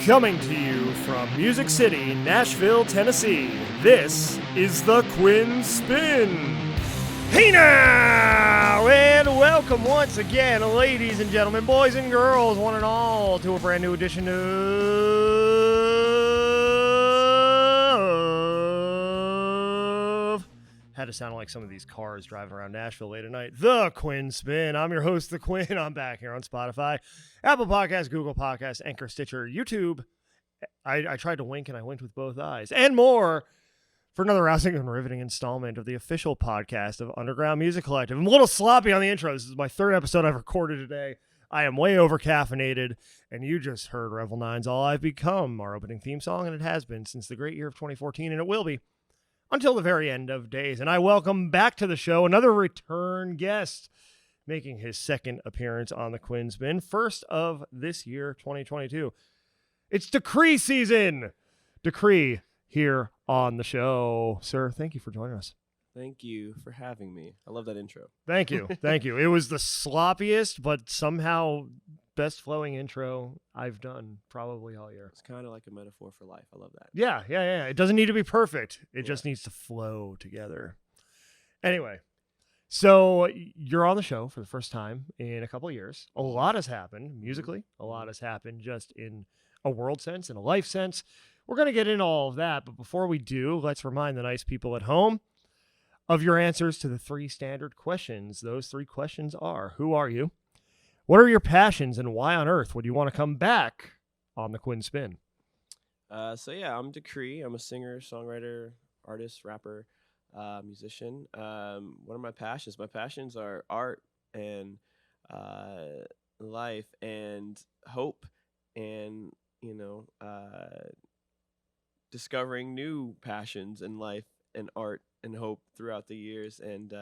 Coming to you from Music City, Nashville, Tennessee, this is the Quinn Spinn. Hey now, and welcome once again, ladies and gentlemen, boys and girls, one and all, to a brand new edition of... Had to sound like some of these cars driving around Nashville late at night. The Quinn Spinn. I'm your host, The Quinn. I'm back here on Spotify, Apple Podcasts, Google Podcasts, Anchor, Stitcher, YouTube. I tried to wink and I winked with both eyes. And more for another rousing and riveting installment of the official podcast of Underground Music Collective. I'm a little sloppy on the intro. This is my third episode I've recorded today. I am way over caffeinated, and you just heard Revel 9's All I've Become, our opening theme song, and it has been since the great year of 2014, and it will be until the very end of days. And I welcome back to the show another return guest making his second appearance on the Quinn Spinn, first of this year, 2022. It's DaChri season. DaChri here on the show. Sir, thank you for joining us. Thank you for having me. I love that intro. Thank you. Thank you. It was the sloppiest, but somehow best flowing intro I've done probably all year. It's kind of like a metaphor for life. I love that. Yeah. It doesn't need to be perfect. It just needs to flow together. Anyway, so you're on the show for the first time in a couple of years. A lot has happened musically. A lot has happened just in a world sense, in a life sense. We're going to get into all of that. But before we do, let's remind the nice people at home of your answers to the three standard questions. Those three questions are: who are you? What are your passions, and why on earth would you want to come back on the Quinn Spinn? I'm DaChri. I'm a singer, songwriter, artist, rapper, musician. What are my passions? My passions are art and life and hope and, discovering new passions in life and art and hope throughout the years. And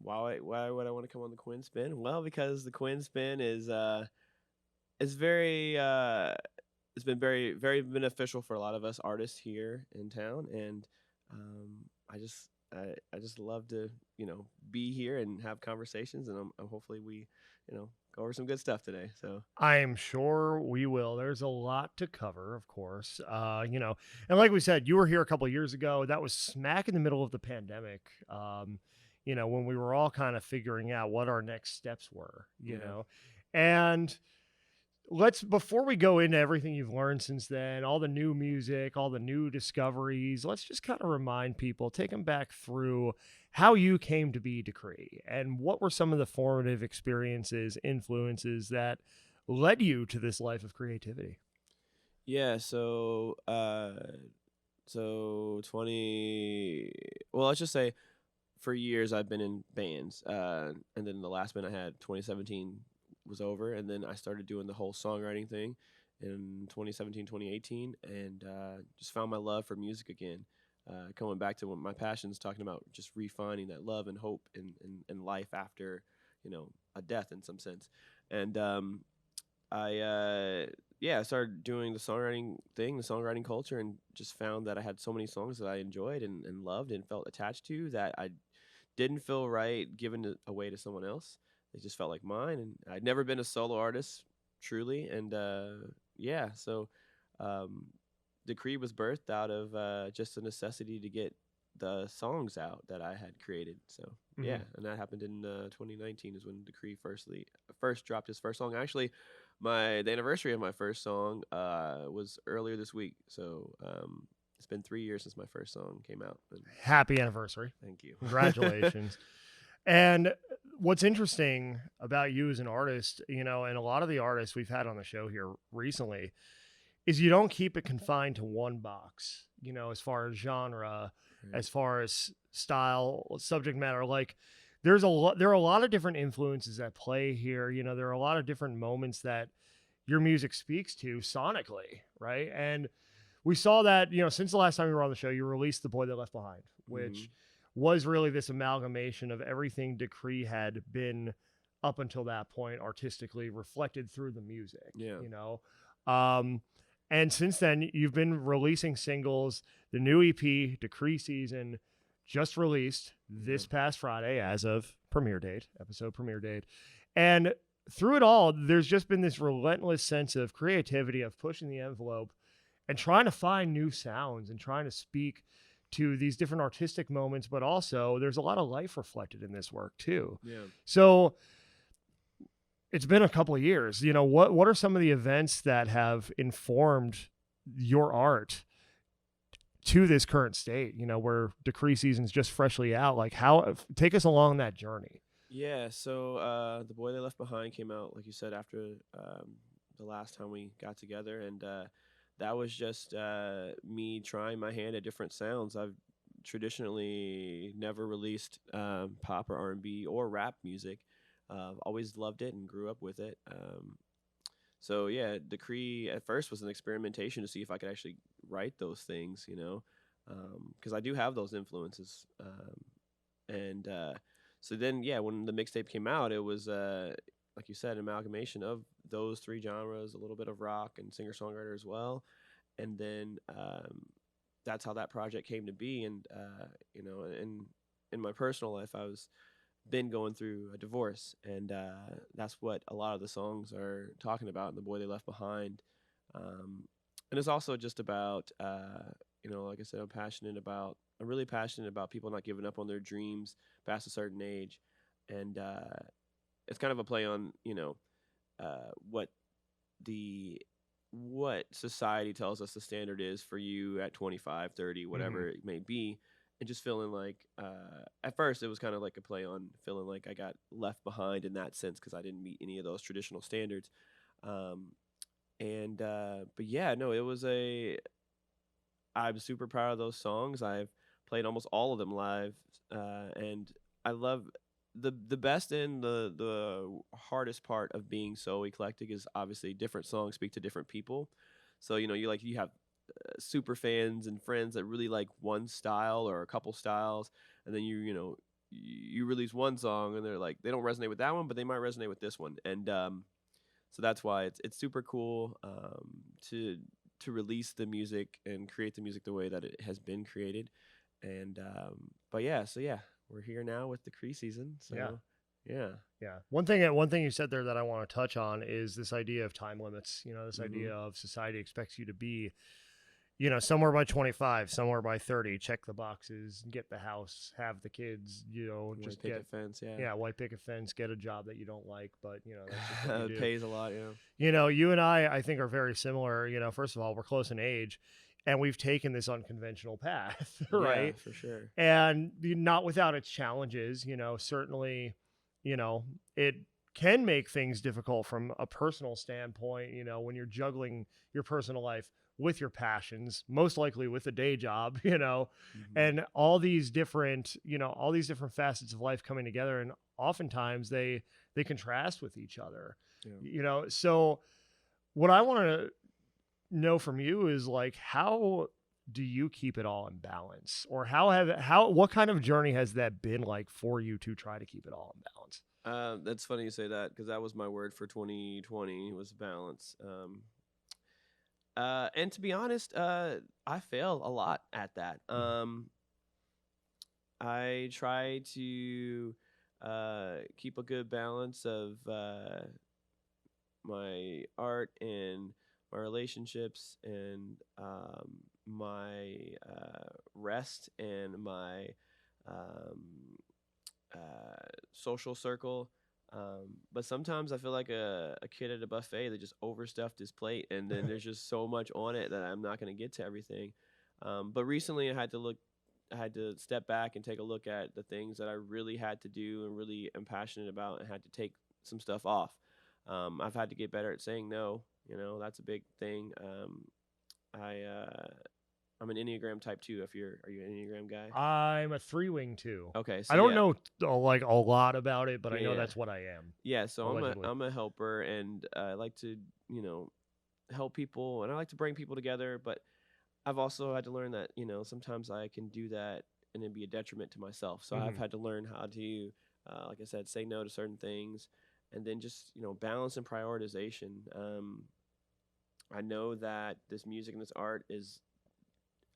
why would I want to come on the Quinn Spinn? Well, because the Quinn Spinn is very it's been very, very beneficial for a lot of us artists here in town, and I just love to be here and have conversations, and I'm hopefully we go over some good stuff today. So I'm sure we will. There's a lot to cover, of course. And like we said, you were here a couple of years ago. That was smack in the middle of the pandemic. When we were all kind of figuring out what our next steps were, you know, and before we go into everything you've learned since then, all the new music, all the new discoveries, let's just kind of remind people, take them back through how you came to be DaChri and what were some of the formative experiences, influences that led you to this life of creativity. Yeah. So let's just say for years I've been in bands, and then the last band I had, 2017, was over, and then I started doing the whole songwriting thing in 2017, 2018, and just found my love for music again. Coming back to what my passions, talking about just refining that love and hope in life after, a death in some sense. And I started doing the songwriting thing, the songwriting culture, and just found that I had so many songs that I enjoyed and loved and felt attached to that I didn't feel right giving away to someone else. It just felt like mine, and I'd never been a solo artist, truly. And so DaChri was birthed out of just a necessity to get the songs out that I had created. So and that happened in 2019 is when DaChri first dropped his first song. Actually, the anniversary of my first song was earlier this week. So it's been 3 years since my first song came out. Happy anniversary. Thank you. Congratulations. And what's interesting about you as an artist, and a lot of the artists we've had on the show here recently, is you don't keep it confined to one box, as far as genre, as far as style, subject matter. Like there are a lot of different influences at play here. There are a lot of different moments that your music speaks to sonically, right? And we saw that, since the last time you were on the show, you released The Boy That Left Behind, which was really this amalgamation of everything DaChri had been up until that point artistically reflected through the music. And since then you've been releasing singles. The new EP, DaChri Season, just released this past Friday as of episode premiere date. And through it all, there's just been this relentless sense of creativity, of pushing the envelope and trying to find new sounds and trying to speak to these different artistic moments, but also there's a lot of life reflected in this work too. Yeah. So it's been a couple of years. What are some of the events that have informed your art to this current state, where DaChri season's just freshly out? Like, how take us along that journey. Yeah, so The Boy They Left Behind came out, like you said, after the last time we got together, and that was just me trying my hand at different sounds. I've traditionally never released pop or R&B or rap music. Always loved it and grew up with it. So yeah, DaChri at first was an experimentation to see if I could actually write those things, because I do have those influences. And So then, yeah, when the mixtape came out, it was like you said, an amalgamation of those three genres, a little bit of rock and singer songwriter as well, and then that's how that project came to be. And in my personal life, I was been going through a divorce, and that's what a lot of the songs are talking about in The Boy They Left Behind. And it's also just about like I said, I'm really passionate about people not giving up on their dreams past a certain age, and it's kind of a play on what the what society tells us the standard is for you at 25, 30, whatever it may be, and just feeling like at first it was kind of like a play on feeling like I got left behind in that sense because I didn't meet any of those traditional standards. Um, and But yeah, no, it was a I'm super proud of those songs. I've played almost all of them live, and I love the best and the hardest part of being so eclectic is obviously different songs speak to different people. So you have super fans and friends that really like one style or a couple styles, and then you release one song and they're like they don't resonate with that one, but they might resonate with this one, and so that's why it's super cool to release the music and create the music the way that it has been created. And but yeah, so yeah, we're here now with the DaChri season. So Yeah. yeah. Yeah. One thing you said there that I want to touch on is this idea of time limits. This Hmm. idea of society expects you to be, somewhere by 25, somewhere by 30, check the boxes, get the house, have the kids, White just picket fence, yeah. yeah, white picket fence, get a job that you don't like, but that's just what you It do. pays a lot, yeah. You and I think are very similar. First of all, we're close in age and we've taken this unconventional path, Yeah, right? for sure. And not without its challenges. Certainly, it can make things difficult from a personal standpoint, when you're juggling your personal life with your passions, most likely with a day job, Hmm. and all these different facets of life coming together, and oftentimes they contrast with each other. Yeah. So what I want to know from you is like, how do you keep it all in balance, or what kind of journey has that been like for you to try to keep it all in balance? That's funny you say that because that was my word for 2020 was balance. And to be honest, I fail a lot at that. I try to keep a good balance of my art and my relationships and my rest and my um, social circle. But sometimes I feel like a kid at a buffet that just overstuffed his plate, and then there's just so much on it that I'm not going to get to everything. But recently, I had to step back and take a look at the things that I really had to do and really am passionate about, and had to take some stuff off. I've had to get better at saying no. That's a big thing. I I'm an Enneagram type 2. Are you an Enneagram guy? I'm a three wing too. Okay, I so don't yeah, know like a lot about it, but I yeah, know yeah. that's what I am, Yeah, so allegedly. I'm a helper, and I like to, help people, and I like to bring people together, but I've also had to learn that, sometimes I can do that and then be a detriment to myself. So I've Hmm. had to learn how to like I said, say no to certain things, and then just, balance and prioritization. I know that this music and this art is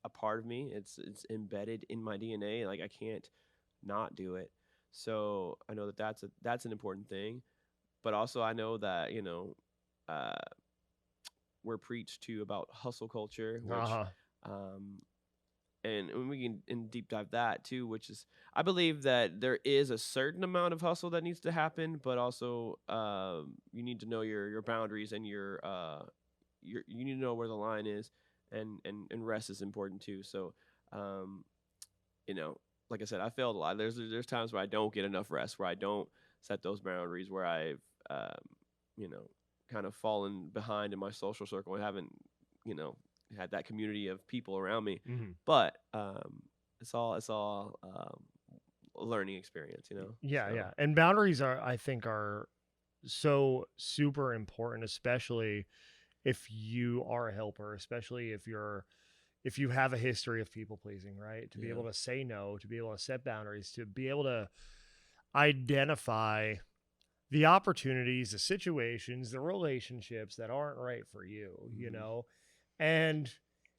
a part of me. It's embedded in my DNA. Like I can't not do it. So I know that that's an important thing. but also I know that uh, we're preached to about hustle culture, which Uh-huh. um, and we can deep dive that too, which is I believe that there is a certain amount of hustle that needs to happen, but also you need to know your boundaries and you need to know where the line is, and rest is important too. So um, you know, like I said, I failed a lot. There's times where I don't get enough rest, where I don't set those boundaries, where I've you know kind of fallen behind in my social circle and haven't you know had that community of people around me. Hmm. But it's all a learning experience, Yeah, So yeah. And boundaries are, I think, are so super important, especially if you are a helper, especially if you have a history of people pleasing, right? To be yeah, able to say no, to be able to set boundaries, to be able to identify the opportunities, the situations, the relationships that aren't right for you, hmm And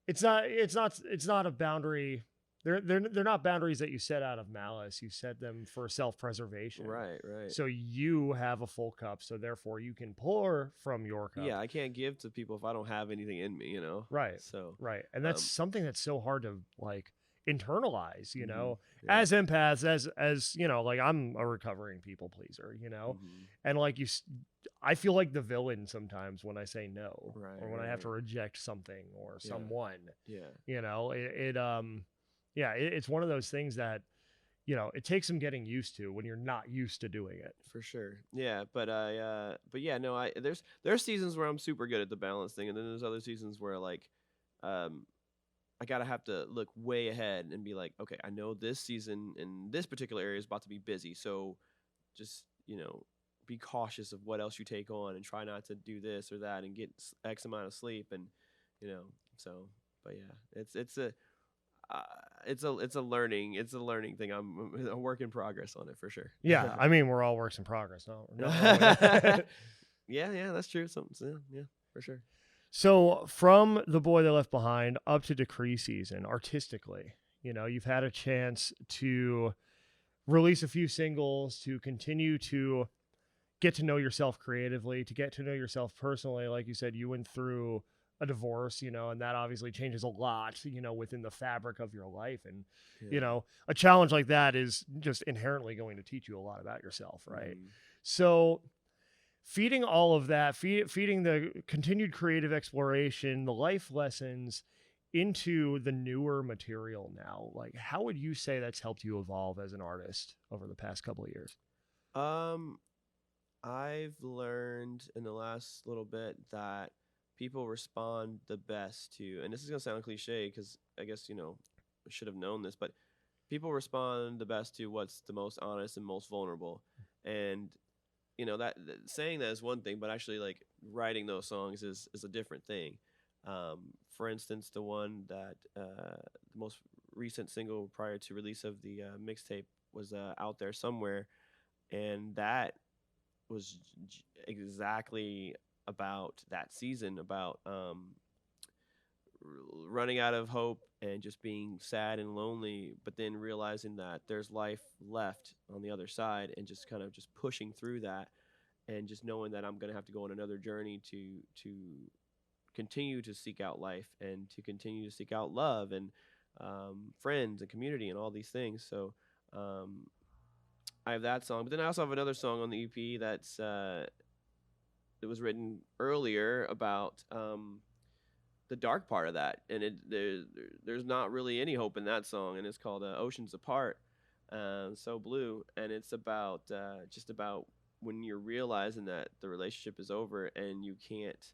it's not a boundary. They're not boundaries that you set out of malice. You set them for self-preservation. right, right. So you have a full cup, so therefore you can pour from your cup. Yeah, I can't give to people if I don't have anything in me, Right. So, Right. And that's um, something that's so hard to like internalize, yeah, as empaths, as, like I'm a recovering people pleaser, hmm and like I feel like the villain sometimes when I say no right, or when I have right, to reject something or yeah, someone, yeah. yeah, it's one of those things that, it takes some getting used to when you're not used to doing it. For sure. Yeah, but yeah, no, there's seasons where I'm super good at the balance thing, and then there's other seasons where like um I gotta have to look way ahead and be like, okay, I know this season in this particular area is about to be busy, so just be cautious of what else you take on and try not to do this or that and get X amount of sleep and you know so but yeah, uh, it's a learning thing. I'm a work in progress on it for sure. Yeah, I mean, we're all works in progress. No, nothing wrong with that. Yeah, that's true. Something, yeah, for sure. So from The Boy They Left Behind up to DaChri season, artistically, you've had a chance to release a few singles, to continue to get to know yourself creatively, to get to know yourself personally. Like you said, you went through a divorce, and that obviously changes a lot, within the fabric of your life. And, Yeah. a challenge like that is just inherently going to teach you a lot about yourself, right? hmm So feeding all of that, feeding the continued creative exploration, the life lessons into the newer material now, like how would you say that's helped you evolve as an artist over the past couple of years? Um, I've learned in the last little bit that people respond the best to, and this is gonna sound cliche because I guess I should have known this, but people respond the best to what's the most honest and most vulnerable, and saying that is one thing, but actually like writing those songs is a different thing. For instance, the one that the most recent single prior to release of the mixtape was "Out There Somewhere," and that was exactly about that season, about running out of hope and just being sad and lonely, but then realizing that there's life left on the other side, and just kind of just pushing through that, and just knowing that I'm going to have to go on another journey to continue to seek out life and to continue to seek out love and friends and community and all these things. So um, I have that song, but then I also have another song on the EP that was written earlier about the dark part of that, and there's not really any hope in that song, and it's called "Oceans Apart," so blue, and it's about just about when you're realizing that the relationship is over and you can't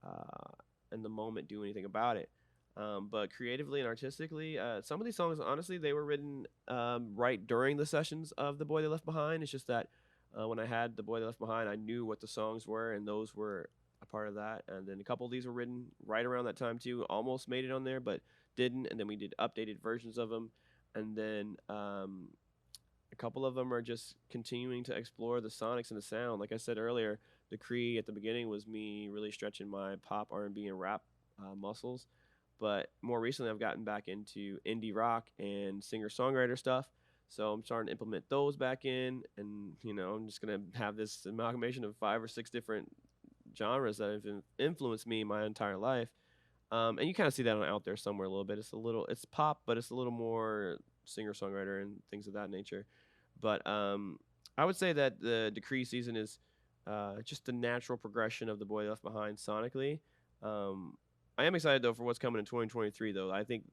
uh, in the moment do anything about it. But creatively and artistically, some of these songs, honestly, they were written right during the sessions of The Boy They Left Behind. It's just that when I had The Boy They Left Behind, I knew what the songs were, and those were a part of that. And then a couple of these were written right around that time too. Almost made it on there, but didn't. And then we did updated versions of them. And then a couple of them are just continuing to explore the sonics and the sound. Like I said earlier, DaChri at the beginning was me really stretching my pop, R&B, and rap muscles. But more recently, I've gotten back into indie rock and singer-songwriter stuff. So I'm starting to implement those back in, and I'm just gonna have this amalgamation of 5 or 6 different genres that have influenced me my entire life. And you kind of see that out there somewhere a little bit. It's pop, but it's a little more singer songwriter and things of that nature. But I would say that the DaChri season is just the natural progression of the Boy Left Behind sonically. Um, I am excited though for what's coming in 2023. Though I think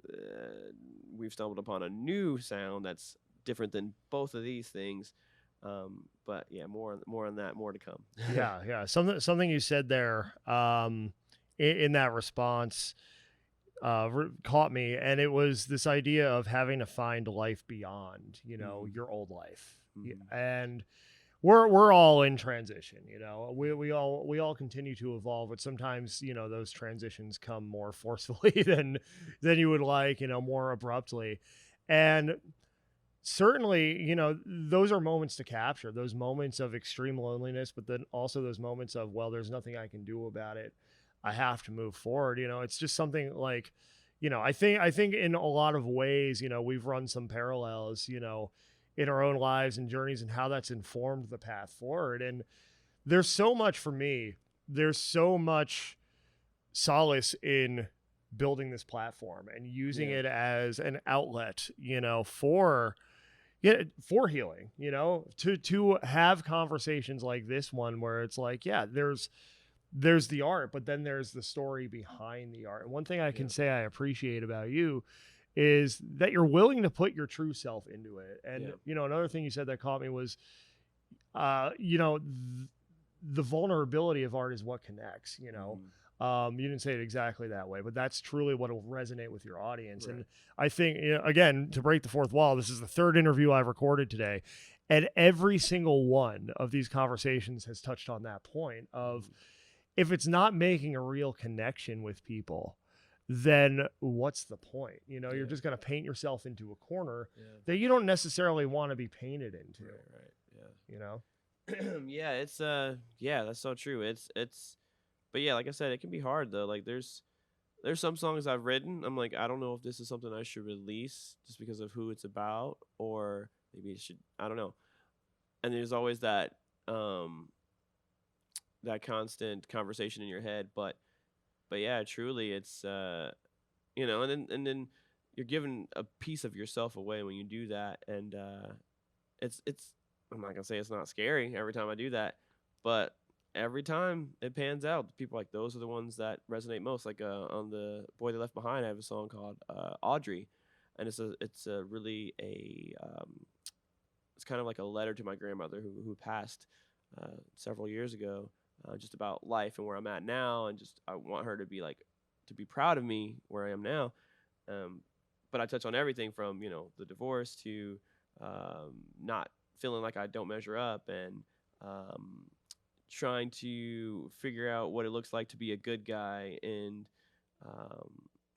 we've stumbled upon a new sound that's different than both of these things. But yeah, more on that, more to come. Yeah. Something you said there in that response caught me, and it was this idea of having to find life beyond, your old life. Mhm. And we're all in transition. We all continue to evolve, but sometimes those transitions come more forcefully than you would like, more abruptly. And certainly, those are moments to capture, those moments of extreme loneliness, but then also those moments of, well, there's nothing I can do about it, I have to move forward. It's just something like, I think in a lot of ways, we've run some parallels, in our own lives and journeys, and how that's informed the path forward. And there's so much, for me, there's so much solace in building this platform and using Yeah. it as an outlet, for for healing, to have conversations like this one, where it's like, yeah, there's the art, but then there's the story behind the art. And one thing I can Yeah. say I appreciate about you is that you're willing to put your true self into it. And Yeah. another thing you said that caught me was uh you know th- the vulnerability of art is what connects. Mhm. You didn't say it exactly that way, but that's truly what will resonate with your audience. Right. And I think, again, to break the fourth wall, this is the third interview I've recorded today, and every single one of these conversations has touched on that point of, Mhm. if it's not making a real connection with people, then what's the point? You're Yeah. just going to paint yourself into a corner Yeah. that you don't necessarily want to be painted into. Right. Yeah. you know Yeah, it's yeah, that's so true. It's but yeah, like I said, it can be hard though. Like there's some songs I've written. I'm like, I don't know if this is something I should release just because of who it's about, or maybe it should, I don't know. And there's always um that constant conversation in your head, but yeah, truly it's and then you're giving a piece of yourself away when you do that. And it's I'm not gonna say it's not scary every time I do that, but every time it pans out, people like those are the ones that resonate most. Like on the Boy They Left Behind, I have a song called Audrey, and it's a really a it's kind of like a letter to my grandmother who passed several years ago, just about life and where I'm at now, and just I want her to be like to be proud of me where I am now. Um, but I touch on everything from the divorce to not feeling like I don't measure up, and um, trying to figure out what it looks like to be a good guy um,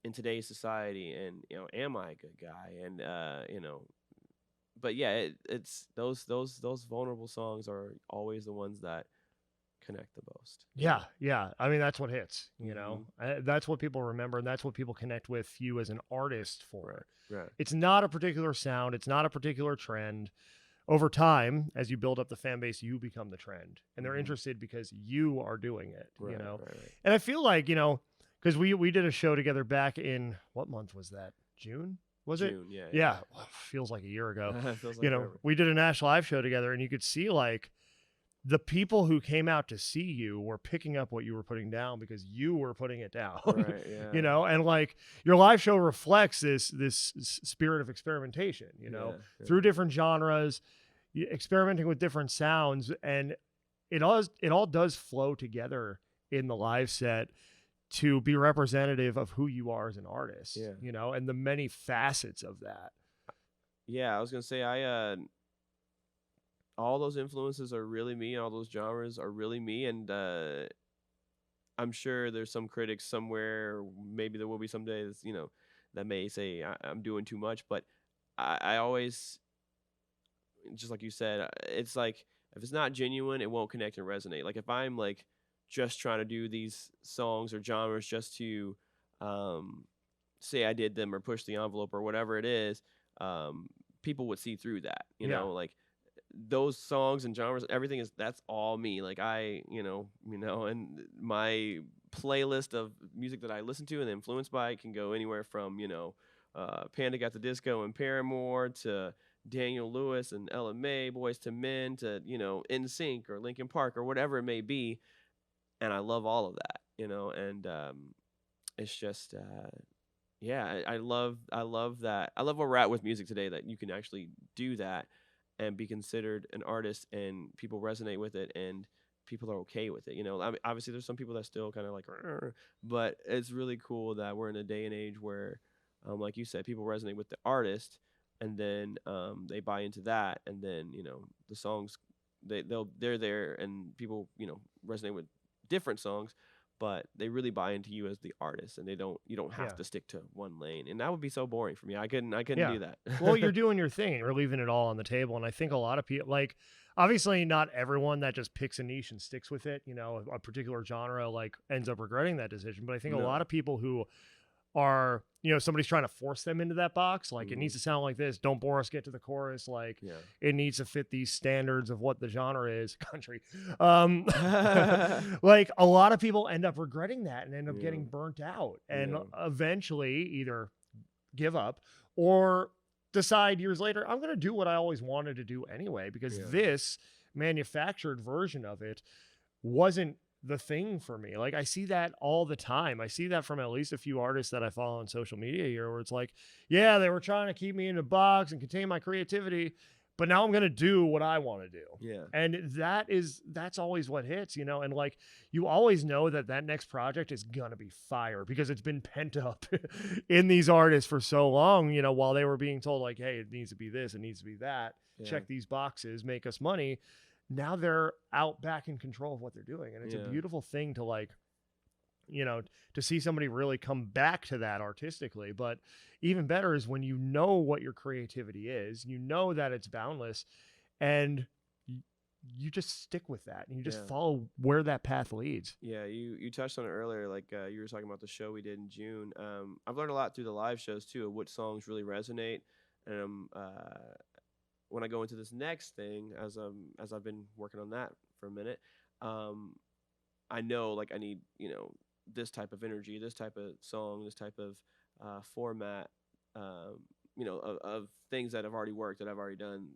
in today's society, and am I a good guy? And but yeah, it's those vulnerable songs are always the ones that connect the most. yeah, I mean, that's what hits. Hmm. That's what people remember, and that's what people connect with you as an artist Right. for. Right. It's not a particular sound, it's not a particular trend. Over time, as you build up the fan base, you become the trend, and they're Hmm. interested because you are doing it. Right. Right. Right. And I feel like, because we did a show together back in, what month was that? June, was it? June. Yeah. Yeah, feels like a year ago. Yeah. It feels like forever. We did a Nash Live show together, and you could see, like, the people who came out to see you were picking up what you were putting down because you were putting it down. Right. Yeah. And like, your live show reflects this spirit of experimentation, Yeah. Yeah. through different genres, experimenting with different sounds, and it all does flow together in the live set to be representative of who you are as an artist. Yeah. And the many facets of that. Yeah. I was gonna say all those influences are really me. All those genres are really me, and I'm sure there's some critics somewhere. Maybe there will be some days, that may say I'm doing too much. But I always, just like you said, it's like if it's not genuine, it won't connect and resonate. Like if I'm like just trying to do these songs or genres just to um, say I did them or push the envelope or whatever it is, um, people would see through that, Yeah. like those songs and genres, everything that's all me. Like and my playlist of music that I listen to and influenced by can go anywhere from, Panic at the Disco and Paramore to Daniel Lewis and Ella May, Boys to Men to, NSYNC or Linkin Park or whatever it may be. And I love all of that, and it's just yeah, I love that. I love where we're at with music today, that you can actually do that and be considered an artist and people resonate with it and people are okay with it. I mean, obviously there's some people that still kind of like, "Rrr," but it's really cool that we're in a day and age where, like you said, people resonate with the artist and then they buy into that, and then the songs they're there and people resonate with different songs, but they really buy into you as the artist, and you don't have Yeah. to stick to one lane, and that would be so boring for me. I couldn't Yeah. do that. Well, you're doing your thing and you're leaving it all on the table. And I think a lot of people, like, obviously not everyone that just picks a niche and sticks with it, a particular genre, like, ends up regretting that decision. But I think a lot No. of people who are, somebody's trying to force them into that box, like, it needs Mhm. to sound like this. Don't bore us, get to the chorus. Like, Yeah. it needs to fit these standards of what the genre is, country. Like, a lot of people end up regretting that and end up Yeah. getting burnt out and Yeah. eventually either give up or decide years later, I'm going to do what I always wanted to do anyway, because Yeah. this manufactured version of it wasn't the thing for me. Like, I see that all the time. I see that from at least a few artists that I follow on social media here, where it's like, yeah, they were trying to keep me in a box and contain my creativity, but now I'm going to do what I want to do. Yeah. And that's always what hits, and like, you always know that next project is going to be fire because it's been pent up in these artists for so long, while they were being told like, hey, it needs to be this, it needs to be that, Yeah. check these boxes, make us money. Now they're out back in control of what they're doing. And it's a Yeah. beautiful thing to, like, to see somebody really come back to that artistically. But even better is when you know what your creativity is, that it's boundless, and you just stick with that and you just Yeah. follow where that path leads. Yeah, you touched on it earlier, like you were talking about the show we did in June. I've learned a lot through the live shows too of what songs really resonate, and when I go into this next thing, as I've been working on that for a minute, I know like I need this type of energy, this type of song, this type of format, of things that have already worked, that I've already done,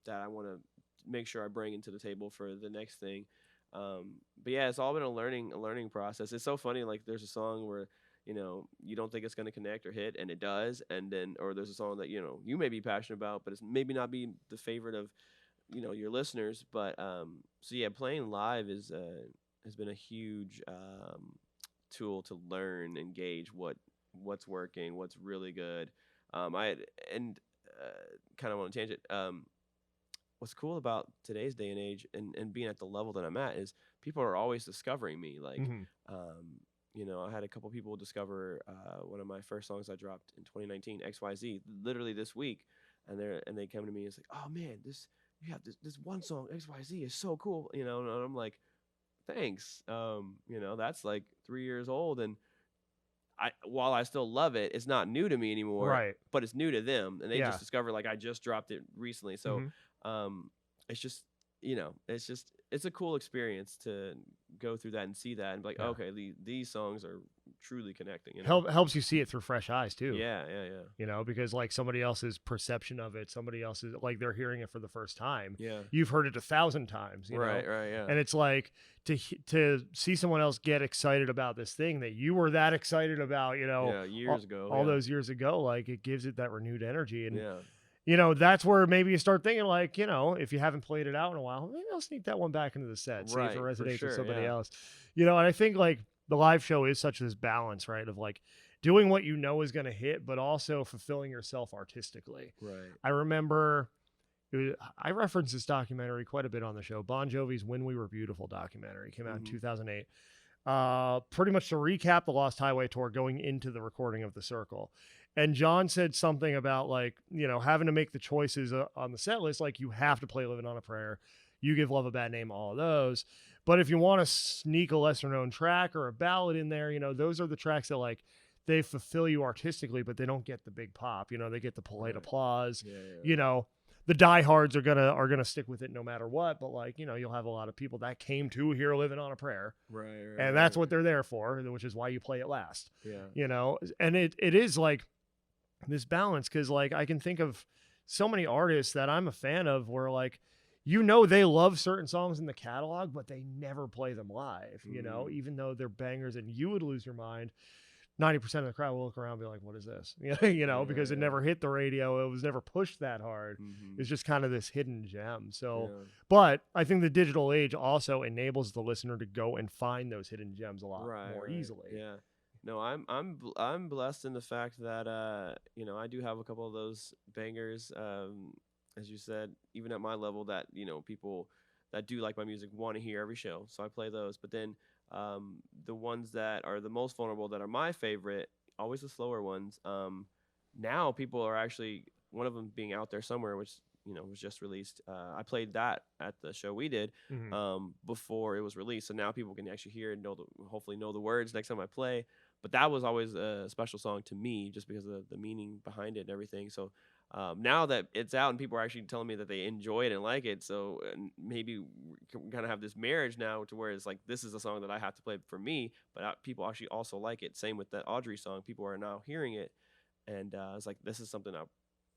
that I want to make sure I bring into the table for the next thing. But yeah, it's all been a learning process. It's so funny. Like there's a song where you don't think it's going to connect or hit, and it does, and then or there's a song that you may be passionate about, but it's maybe not be the favorite of your listeners. But so yeah, playing live has been a huge tool to learn and gauge what's working, what's really good. I and kind of on a tangent. What's cool about today's day and age and being at the level that I'm at is people are always discovering me. Like, I had a couple people discover one of my first songs I dropped in 2019, XYZ, literally this week, and they come to me and it's like, oh man, you have this one song XYZ is so cool, and I'm like, thanks, that's like 3 years old, and while I still love it, it's not new to me anymore, Right. but it's new to them, and they Yeah. just discovered like I just dropped it recently. So it's just it's a cool experience to go through that and see that and be like, Yeah. okay, these songs are truly connecting. Helps you see it through fresh eyes too. Yeah. Because like somebody else's perception of it, somebody else's, like, they're hearing it for the first time. Yeah. You've heard it 1,000 times, Right, yeah. And it's like to see someone else get excited about this thing that you were that excited about, years ago. all those years ago, like, it gives it that renewed energy. And Yeah. that's where maybe you start thinking, like, if you haven't played it out in a while, maybe I'll sneak that one back into the set, see if it Right, for resonates sure, with somebody yeah. else. And I think like the live show is such this balance, right? Of like doing what is going to hit, but also fulfilling yourself artistically. Right. I remember I referenced this documentary quite a bit on the show. Bon Jovi's When We Were Beautiful documentary came out in 2008. Pretty much to recap the Lost Highway tour going into the recording of The Circle. And John said something about like, having to make the choices on the set list. Like, you have to play Living on a Prayer. You Give Love a Bad Name, all of those. But if you want to sneak a lesser known track or a ballad in there, those are the tracks that like they fulfill you artistically, but they don't get the big pop. You know, they get the polite Right. applause. Yeah. You know, the diehards are gonna stick with it no matter what. But like, you know, you'll have a lot of people that came to Here Living on a Prayer, Right. and that's what they're there for, which is why you play it last. Yeah. You know, and it is like this balance, because like I can think of so many artists that I'm a fan of where like, you know, they love certain songs in the catalog, but they never play them live, you know, even though they're bangers, and you would lose your mind. 90% of the crowd will look around and be like, what is this? You know, because it never hit the radio. It was never pushed that hard. It's just kind of this hidden gem. So, but I think the digital age also enables the listener to go and find those hidden gems a lot more easily. Yeah. No, I'm blessed in the fact that you know, I do have a couple of those bangers, as you said, even at my level, that, you know, people that do like my music want to hear every show. So I play those. But then the ones that are the most vulnerable, that are my favorite, always the slower ones. Now people are actually, one of them being Out There Somewhere, which, you know, was just released. I played that at the show we did before it was released, so now people can actually hear and hopefully know the words next time I play. But that was always a special song to me, just because of the meaning behind it and everything. So now that it's out and people are actually telling me that they enjoy it and like it, so maybe we can kind of have this marriage now to where it's like, this is a song that I have to play for me, but people actually also like it. Same with that Audrey song. People are now hearing it, and it's like, this is something I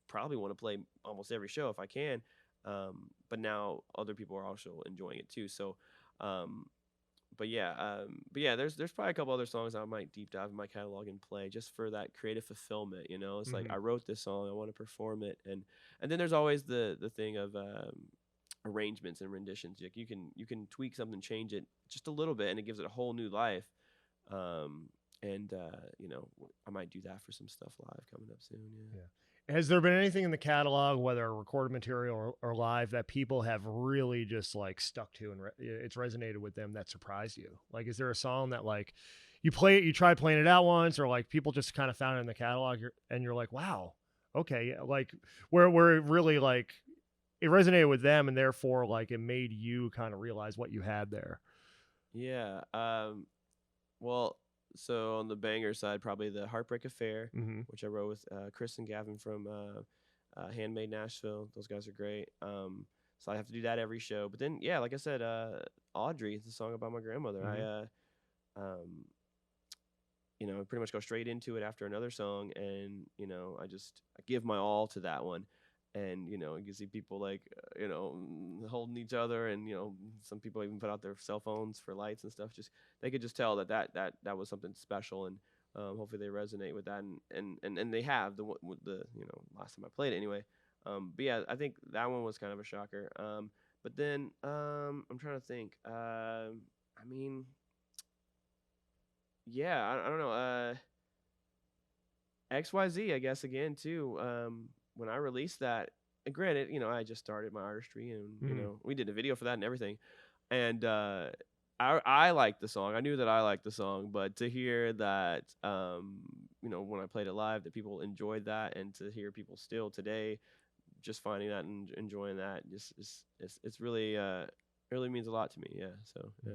probably want to play almost every show if I can. But now other people are also enjoying it too. So, but yeah, there's probably a couple other songs I might deep dive in my catalog and play, just for that creative fulfillment. You know, it's like, I wrote this song, I want to perform it, and then there's always the thing of arrangements and renditions. Like, you can tweak something, change it just a little bit, and it gives it a whole new life. And you know, I might do that for some stuff live coming up soon. Yeah. Has there been anything in the catalog, whether recorded material or live, that people have really just like stuck to and it's resonated with them, that surprised you? Like, is there a song that like you tried playing it out once, or like people just kind of found it in the catalog and you're like, wow, okay, like where it really like it resonated with them, and therefore like it made you kind of realize what you had there? Yeah. Well, so on the banger side, probably the Heartbreak Affair, which I wrote with Chris and Gavin from Handmade Nashville. Those guys are great. So I have to do that every show. But then, yeah, like I said, Audrey, it's a song about my grandmother. You know, pretty much go straight into it after another song, and you know, I give my all to that one. And you know, you can see people like you know, holding each other, and you know, some people even put out their cell phones for lights and stuff. Just, they could just tell that was something special, and hopefully they resonate with that, and they have with the, you know, last time I played it anyway. But yeah, I think that one was kind of a shocker. But then I'm trying to think. I mean, yeah, I don't know. XYZ, I guess, again too. When I released that, and granted, you know, I just started my artistry, and you know, we did a video for that and everything, and I liked the song. I knew that I liked the song, but to hear that, you know, when I played it live, that people enjoyed that, and to hear people still today just finding that and enjoying that, just it's really it really means a lot to me. Yeah. So yeah.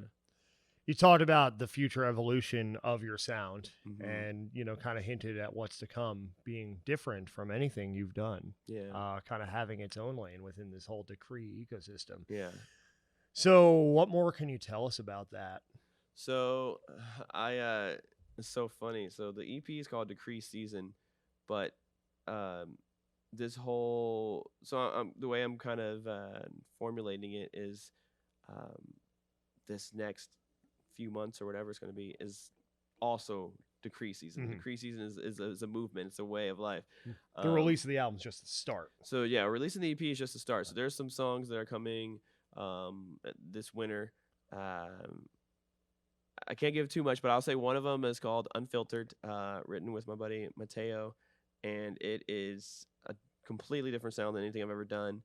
You talked about the future evolution of your sound, and, you know, kind of hinted at what's to come being different from anything you've done. Yeah. Kind of having its own lane within this whole DaChri ecosystem. Yeah. So what more can you tell us about that? So it's so funny. So the EP is called DaChri Season, but this whole, so the way I'm kind of formulating it is this next few months or whatever it's going to be is also DaChri Season. DaChri Season is a movement. It's a way of life. The release of the album is just the start. So yeah, releasing the EP is just the start. So there's some songs that are coming this winter. I can't give too much, but I'll say one of them is called Unfiltered, written with my buddy Mateo, and it is a completely different sound than anything I've ever done.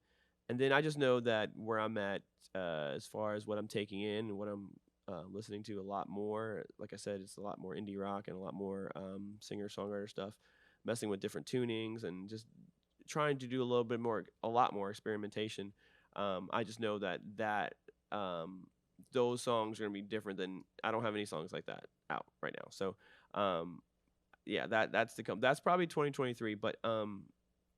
And then I just know that where I'm at, as far as what I'm taking in and what I'm listening to a lot more, like I said, it's a lot more indie rock and a lot more singer-songwriter stuff, messing with different tunings and just trying to do a lot more experimentation. I just know that those songs are going to be different than, I don't have any songs like that out right now. So yeah, that's probably 2023, but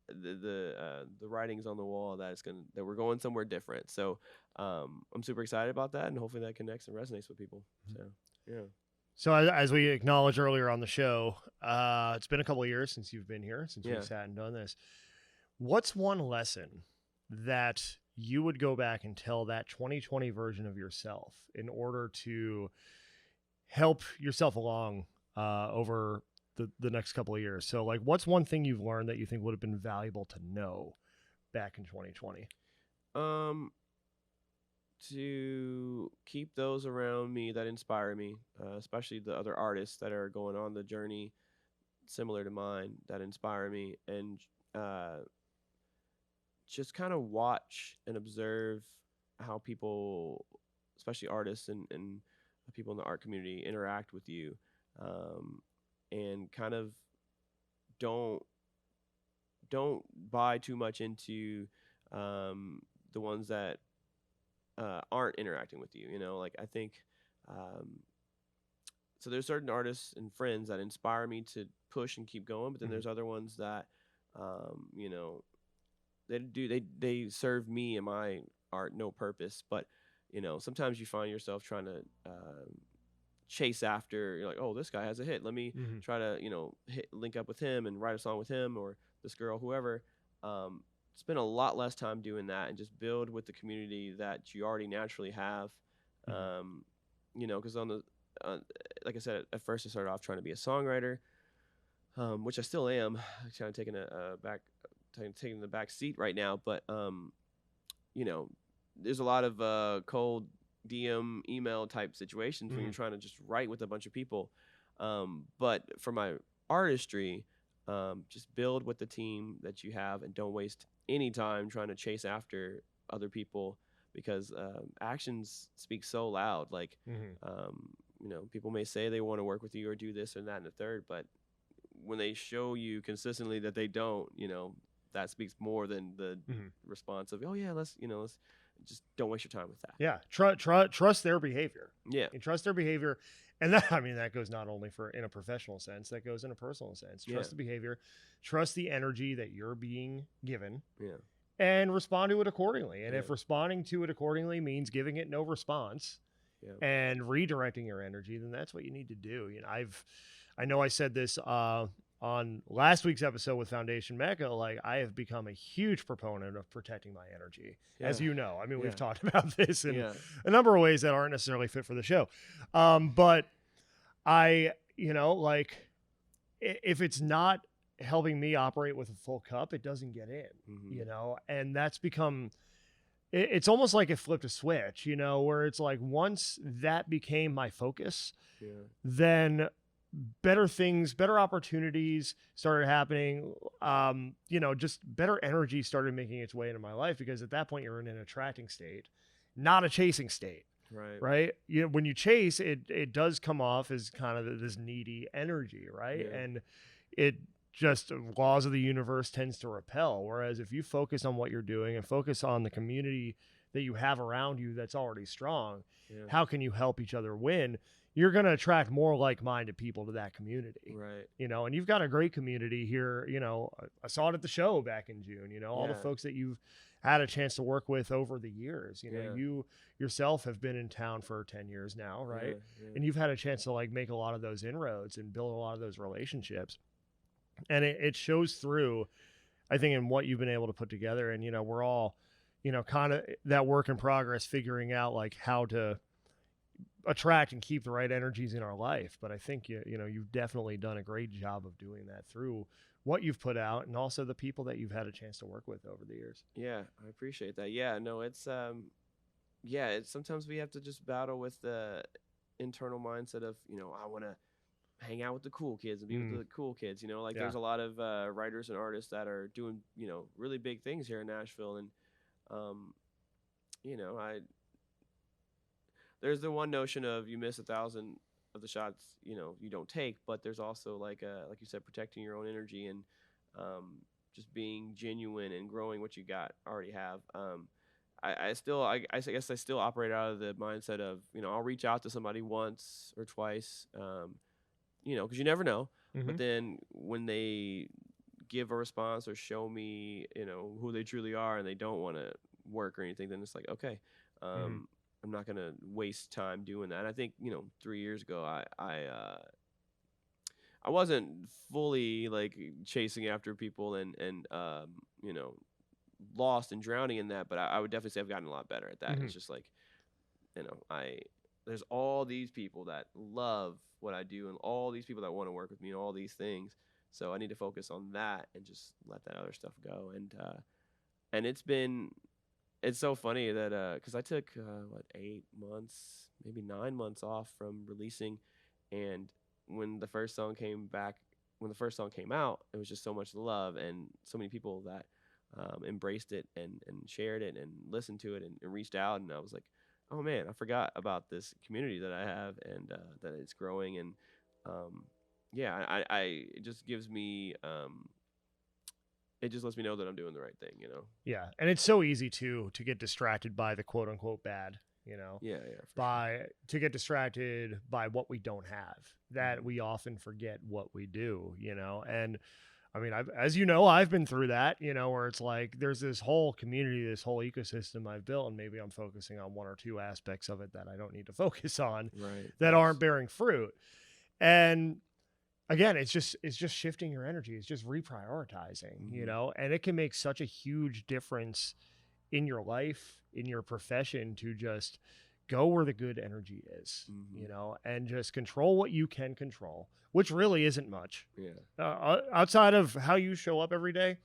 the writing's on the wall that that we're going somewhere different. So I'm super excited about that, and hopefully that connects and resonates with people. So yeah. So as we acknowledged earlier on the show, it's been a couple of years since you've been here, since Yeah. we've sat and done this. What's one lesson that you would go back and tell that 2020 version of yourself in order to help yourself along over the next couple of years? So like, what's one thing you've learned that you think would have been valuable to know back in 2020? To keep those around me that inspire me, especially the other artists that are going on the journey similar to mine that inspire me, and just kind of watch and observe how people, especially artists and people in the art community, interact with you, and kind of don't buy too much into the ones that aren't interacting with you. You know, like I think so. There's certain artists and friends that inspire me to push and keep going, but then there's other ones that you know, they serve me and my art no purpose. But you know, sometimes you find yourself trying to chase after. You're like, oh, this guy has a hit. Let me try to link up with him and write a song with him, or this girl, whoever. Spend a lot less time doing that and just build with the community that you already naturally have. You know, because like I said, at first I started off trying to be a songwriter, which I still am. Kind of taking taking the back seat right now. But you know, there's a lot of cold DM email type situations when you're trying to just write with a bunch of people. But for my artistry, just build with the team that you have and don't waste any time trying to chase after other people, because actions speak so loud. Like, you know, people may say they want to work with you or do this and that and the third, but when they show you consistently that they don't, you know, that speaks more than the response of, oh yeah, let's just don't waste your time with that. Yeah. Trust their behavior. Yeah. And trust their behavior. And that, I mean, that goes not only for in a professional sense, that goes in a personal sense. Trust the behavior, trust the energy that you're being given, and respond to it accordingly. And if responding to it accordingly means giving it no response and redirecting your energy, then that's what you need to do. You know, I know I said this on last week's episode with Foundation Mecca. Like, I have become a huge proponent of protecting my energy, as you know. I mean, we've talked about this in a number of ways that aren't necessarily fit for the show. But I, you know, like, if it's not helping me operate with a full cup, it doesn't get in, you know, and that's become, it's almost like it flipped a switch, you know, where it's like, once that became my focus, then better things, better opportunities started happening. You know, just better energy started making its way into my life, because at that point you're in an attracting state, not a chasing state. Right. You know, when you chase, it does come off as kind of this needy energy. Right. And it just, laws of the universe tends to repel. Whereas if you focus on what you're doing and focus on the community that you have around you that's already strong, how can you help each other win? You're going to attract more like-minded people to that community. Right. You know, and you've got a great community here. You know, I saw it at the show back in June, you know, all the folks that you've had a chance to work with over the years. You know, you yourself have been in town for 10 years now, right? And you've had a chance to like make a lot of those inroads and build a lot of those relationships. And it shows through, I think, in what you've been able to put together. And, you know, we're all, you know, kind of that work in progress, figuring out like how to attract and keep the right energies in our life. But I think you know, you've definitely done a great job of doing that through what you've put out and also the people that you've had a chance to work with over the years. Yeah, I appreciate that. Yeah, no, it's it's sometimes we have to just battle with the internal mindset of, you know, I want to hang out with the cool kids and be with the cool kids, you know, like there's a lot of writers and artists that are doing, you know, really big things here in Nashville. And you know, there's the one notion of you miss 1,000 of the shots, you know, you don't take, but there's also like you said, protecting your own energy and just being genuine and growing what you already have. I guess I still operate out of the mindset of, you know, I'll reach out to somebody once or twice, you know, because you never know. Mm-hmm. But then when they give a response or show me, who they truly are, and they don't want to work or anything, then it's like, okay, Mm-hmm. I'm not gonna waste time doing that. And I think 3 years ago, I wasn't fully like chasing after people and you know lost and drowning in that, but I would definitely say I've gotten a lot better at that. Mm-hmm. It's just like, I there's all these people that love what I do and all these people that want to work with me and all these things. So I need to focus on that and just let that other stuff go. And it's so funny that because I took 8 months, maybe 9 months off from releasing, and when the first song came back, when the first song came out, it was just so much love and so many people that embraced it and shared it and listened to it and reached out, and I was like, oh man, I forgot about this community that I have and that it's growing, and um, yeah, it just gives me it just lets me know that I'm doing the right thing, Yeah, and it's so easy to get distracted by the quote unquote bad, Yeah, yeah, for sure. by to get distracted by what we don't have. That Mhm. we often forget what we do, and I mean, as you know, I've been through that, where it's like there's this whole community, this whole ecosystem I've built, and maybe I'm focusing on one or two aspects of it that I don't need to focus on Right, that aren't facts. bearing fruit. And again, it's just shifting your energy. It's just reprioritizing, Mhm. and it can make such a huge difference in your life, in your profession, to just go where the good energy is, Mhm. and just control what you can control, which really isn't much. Yeah. Outside of how you show up every day,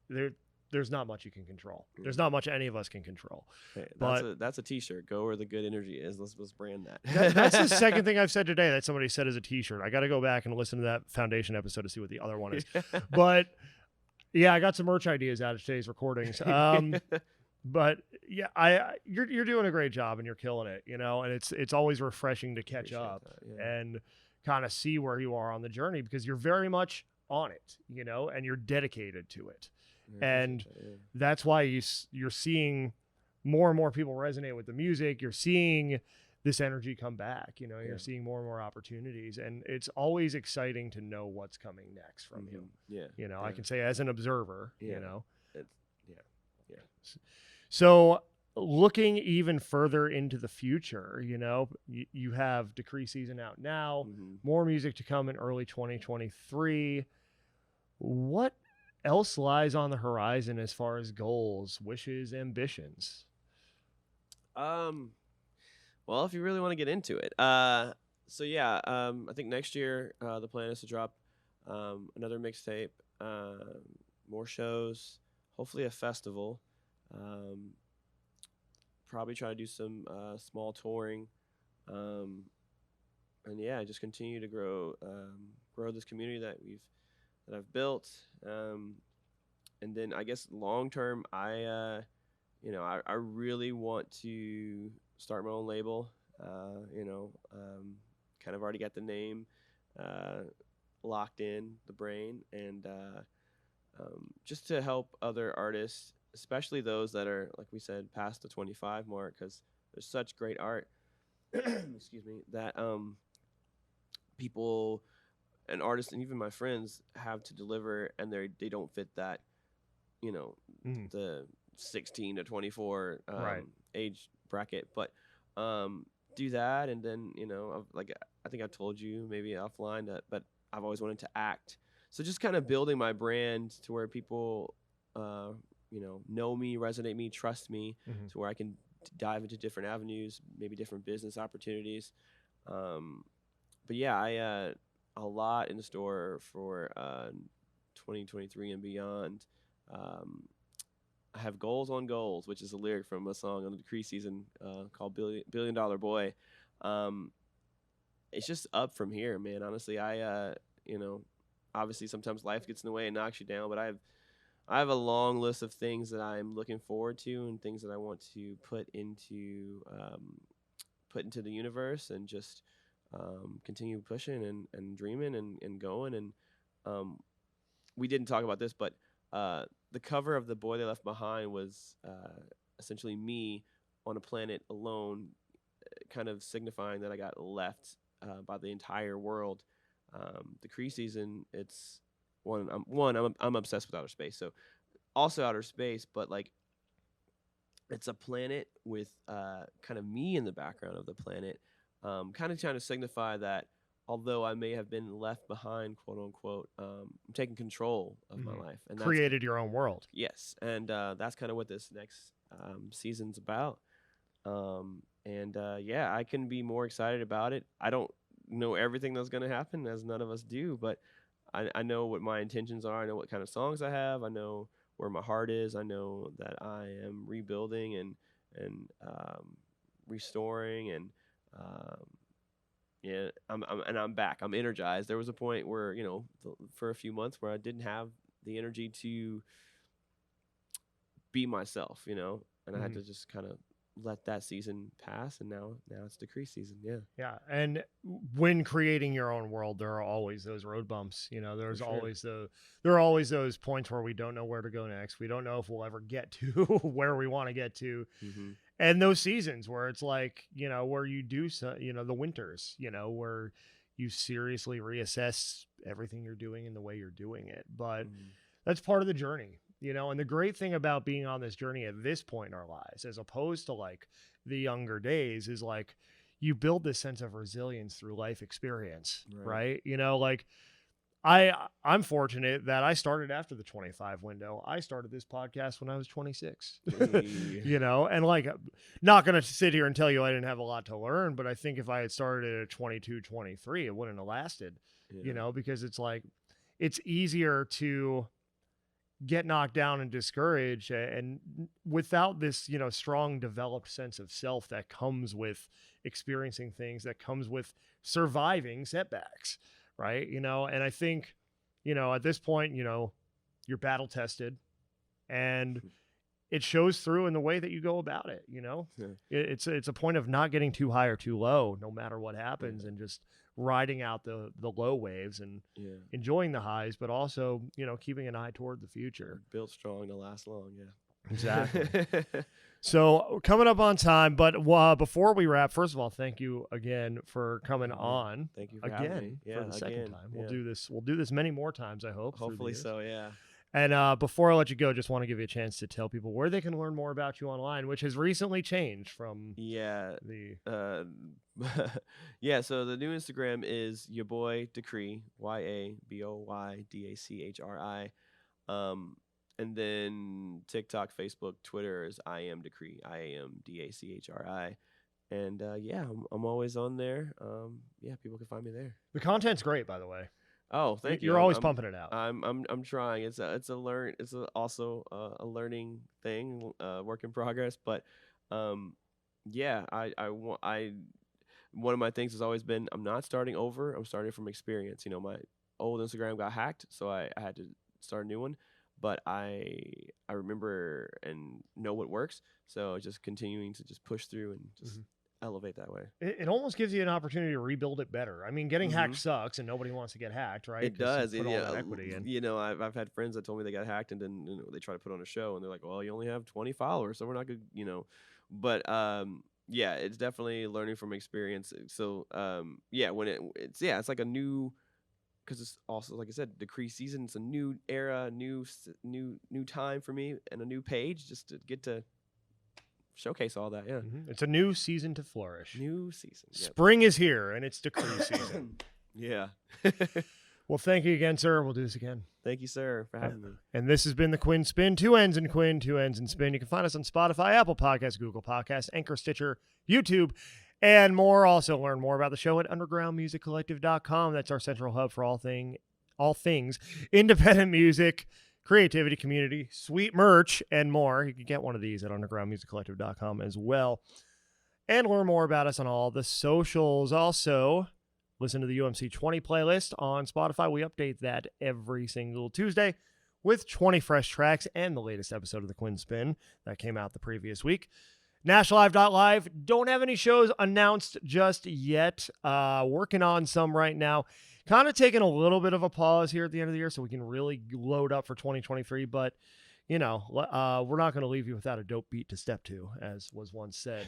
there there's not much you can control. There's Yeah. not much any of us can control. Hey, But that's a T-shirt. Go where the good energy is. Let's brand that's the second that. thing I've said today that somebody said as a T-shirt. I got to go back and listen to that Foundation episode to see what the other one is. But yeah, I got some merch ideas out of today's recordings. But yeah, you're doing a great job and you're killing it, and it's always refreshing to catch Appreciate up that. Yeah. and kind of see where you are on the journey because you're very much on it, and you're dedicated to it. Yeah, I And appreciate that. Yeah. that's why you're seeing more and more people resonate with the music. You're seeing this energy come back, Yeah. you're seeing more and more opportunities, and it's always exciting to know what's coming next from you. Yeah. I Yeah. can say as an observer, Yeah. It's yeah. Yeah. So looking even further into the future, you have DaChri season out now, Mm-hmm. more music to come in early 2023. What else lies on the horizon as far as goals, wishes, ambitions? Well, if you really want to get into it, so yeah, I think next year the plan is to drop another mixtape, more shows, hopefully a festival, um, probably try to do some small touring, um, and yeah, just continue to grow this community that I've built, and then I guess long term, I really want to start my own label. Kind of already got the name uh, locked in the brain, and just to help other artists, especially those that are, like we said, past the 25 mark, because there's such great art. Excuse me, that people and artists and even my friends have to deliver, and they don't fit that, you know, Mhm. the 16 to 24 Right. age bracket, but do that, and then like I think I've told you maybe offline that, but I've always wanted to act. So just kind of building my brand to where people, uh, know me, resonate me, trust me, Mhm. to where I can dive into different avenues, maybe different business opportunities. Um, but yeah, I a lot in store for 2023 and beyond. Um, I have goals on goals, which is a lyric from a song on the DaChri season called Billion Dollar Boy. Um, it's just up from here, man. Honestly, you know, obviously sometimes life gets in the way and knocks you down, but I have a long list of things that I'm looking forward to and things that I want to put into the universe and just continue pushing and dreaming and going. And um, we didn't talk about this, but the cover of The Boy They Left Behind was essentially me on a planet alone, kind of signifying that I got left by the entire world. DaChri season, it's I'm obsessed with outer space. So also outer space, but like it's a planet with kind of me in the background of the planet, kind of trying to signify that although I may have been left behind, quote unquote, I'm taking control of my life, and that's Created your own world. yes, and that's kind of what this next season's about. Yeah, I can be more excited about it. I don't know everything that's going to happen, as none of us do, but I know what my intentions are. I know what kind of songs I have. I know where my heart is. I know that I am rebuilding and restoring, and yeah, I'm back. I'm energized. There was a point where for a few months where I didn't have the energy to be myself, and I had to just kind of let that season pass, and now it's DaChri season. Yeah, and when creating your own world, there are always those road bumps. There's sure. always there are always those points where we don't know where to go next. We don't know if we'll ever get to where we want to get to. And those seasons where it's like, where you do the winters, where you seriously reassess everything you're doing and the way you're doing it. But that's part of the journey. And the great thing about being on this journey at this point in our lives, as opposed to like the younger days, is like you build this sense of resilience through life experience, right? Like I'm fortunate that I started after the 25 window. I started this podcast when I was 26, and like, not going to sit here and tell you I didn't have a lot to learn, but I think if I had started at 22, 23, it wouldn't have lasted, because it's like, it's easier to get knocked down and discouraged, and without this strong developed sense of self that comes with experiencing things, that comes with surviving setbacks, right? And I think at this point you're battle tested, and it shows through in the way that you go about it. It's a point of not getting too high or too low no matter what happens, and just riding out the low waves and enjoying the highs, but also keeping an eye toward the future. Built strong to last long. Exactly. So coming up on time, but before we wrap, first of all, thank you again for coming on. Thank you for having me. For the second time. We'll do this many more times, I hope. Hopefully so. Yeah. And before I let you go, just want to give you a chance to tell people where they can learn more about you online, which has recently changed from the so the new Instagram is your boy DaChri, YABOYDACHRI. And then TikTok, Facebook, Twitter is I am DaChri, IAMDACHRI. And I'm always on there. People can find me there. The content's great, by the way. Oh, thank you. You're always pumping it out. I'm trying. It's also a learning thing, work in progress. But one of my things has always been, I'm not starting over. I'm starting from experience. My old Instagram got hacked, so I had to start a new one. But I remember and know what works. So just continuing to just push through and just elevate that way. It almost gives you an opportunity to rebuild it better. I mean, getting hacked sucks, and nobody wants to get hacked, right? It does. Put all that equity in. I've had friends that told me they got hacked, and then they try to put on a show, and they're like, "Well, you only have 20 followers, so we're not good," But it's definitely learning from experience. So it's like a new, because it's also, like I said, DaChri season. It's a new era, new time for me, and a new page just to get to showcase all that. It's a new season to flourish. New season. Spring is here, and it's DaChri season. Yeah. Well, thank you again, sir. We'll do this again. Thank you, sir, for having me. And this has been the Quinn Spin. 2 N's in Quinn, 2 N's in Spin. You can find us on Spotify, Apple Podcasts, Google Podcasts, Anchor, Stitcher, YouTube, and more. Also learn more about the show at undergroundmusiccollective.com. That's our central hub for all things independent music, creativity, community, sweet merch, and more. You can get one of these at undergroundmusiccollective.com as well. And learn more about us on all the socials. Also, listen to the UMC 20 playlist on Spotify. We update that every single Tuesday with 20 fresh tracks and the latest episode of the Quinn Spin that came out the previous week. NashLive.live. Don't have any shows announced just yet. Working on some right now. Kind of taking a little bit of a pause here at the end of the year so we can really load up for 2023. But we're not going to leave you without a dope beat to step to, as was once said.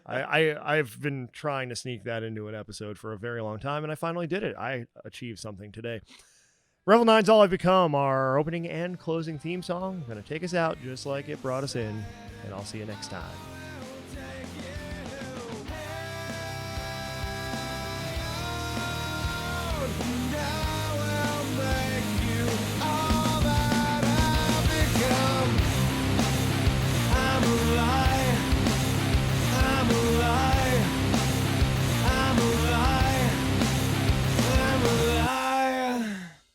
I've been trying to sneak that into an episode for a very long time, and I finally did it. I achieved something today. Revel 9's All I've Become, our opening and closing theme song. Going to take us out just like it brought us in, and I'll see you next time. Now